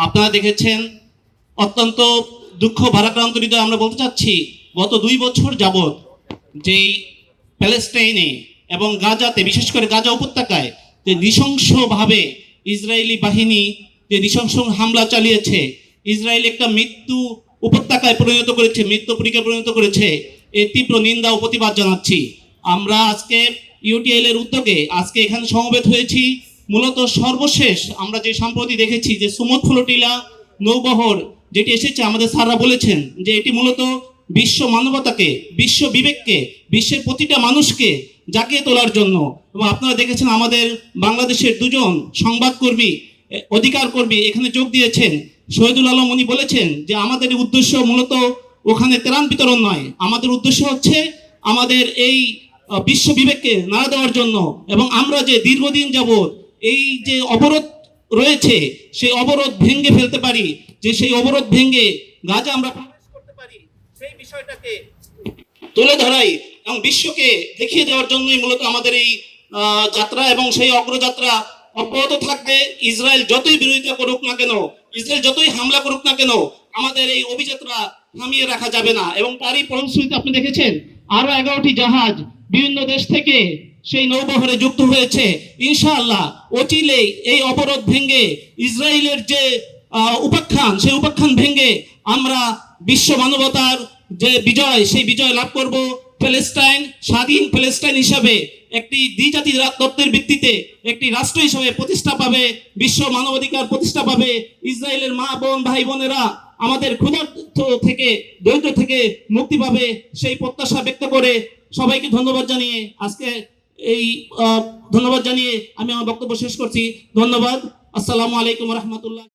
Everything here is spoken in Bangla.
আপনারা দেখেছেন, অত্যন্ত দুঃখ ভারাক্রান্ত হৃদয়ে আমরা বলতে চাচ্ছি, গত 2 বছর যাবৎ যেই প্যালেস্টাইনে এবং গাজাতে, বিশেষ করে গাজা উপত্যকায় যে নৃশংসভাবে ইসরায়েলি বাহিনী যে নৃশংস হামলা চালিয়েছে, ইসরায়েল একটা মৃত্যু উপত্যকায় পরিণত করেছে, মৃত্যু পরীক্ষায় পরিণত করেছে, এর তীব্র নিন্দা ও প্রতিবাদ জানাচ্ছি। আমরা আজকে ইউটিএল এর উদ্যোগে আজকে এখানে সমবেত হয়েছি। মূলত সর্বশেষ আমরা যে সম্প্রতি দেখেছি যে সুমুদ ফ্লোটিলা নৌবহর যেটি এসেছে, আমাদের স্যাররা বলেছেন যে এটি মূলত বিশ্ব মানবতাকে, বিশ্ব বিবেককে, বিশ্বের প্রতিটা মানুষকে জাগিয়ে তোলার জন্য। এবং আপনারা দেখেছেন আমাদের বাংলাদেশের 2 জন সংবাদকর্মী, অধিকার কর্মী এখানে যোগ দিয়েছেন। শহীদুল আলম উনি বলেছেন যে আমাদের উদ্দেশ্য মূলত ওখানে ত্রাণ বিতরণ নয়, আমাদের উদ্দেশ্য হচ্ছে আমাদের এই বিশ্ব বিবেককে নাড়া দেওয়ার জন্য, এবং আমরা যে দীর্ঘদিন যাবৎ এই যে অবরোধ রয়েছে সেই অবরোধ ভেঙে ফেলতে পারি, যে সেই অবরোধ ভেঙে গাজা আমরা প্রবেশ করতে পারি, সেই বিষয়টাকে তুলে ধরাই এবং বিশ্বকে দেখিয়ে দেওয়ার জন্যই মূলত আমাদের এই যাত্রা। এবং সেই অগ্রযাত্রা অব্যাহত থাকবে। ইসরায়েল যতই বিরোধিতা করুক না কেন, ইসরায়েল যতই হামলা করুক না কেন, আমাদের এই অভিযাত্রা থামিয়ে রাখা যাবে না। এবং তারই ফলশ্রুতিতে আপনি দেখেছেন আরো 11টি জাহাজ বিভিন্ন দেশ থেকে সেই নৌবহরে যুক্ত হয়েছে। ইনশাআল্লাহ অচিরেই এই অবরোধ ভেঙে ইসরায়েলের যে উপাখ্যান, সেই উপাখ্যান ভেঙে আমরা বিশ্ব মানবতার যে বিজয়, সেই বিজয় লাভ করব। প্যালেস্টাইন স্বাধীন প্যালেস্টাইন হিসাবে একটি দ্বিজাতি তত্ত্বের ভিত্তিতে একটি রাষ্ট্র হিসাবে প্রতিষ্ঠা পাবে, বিশ্ব মানবাধিকার প্রতিষ্ঠা পাবে। ইসরায়েলের মা বোন ভাই বোনেরা আমাদের ক্ষুধার্ত থেকে, দরিদ্র থেকে মুক্তি পাবে, সেই প্রত্যাশা ব্যক্ত করে সবাইকে ধন্যবাদ জানিয়ে ধন্যবাদ জানিয়ে আমি আমার বক্তব্য শেষ করছি। ধন্যবাদ। আসসালামু আলাইকুম রহমতুল্লাহ।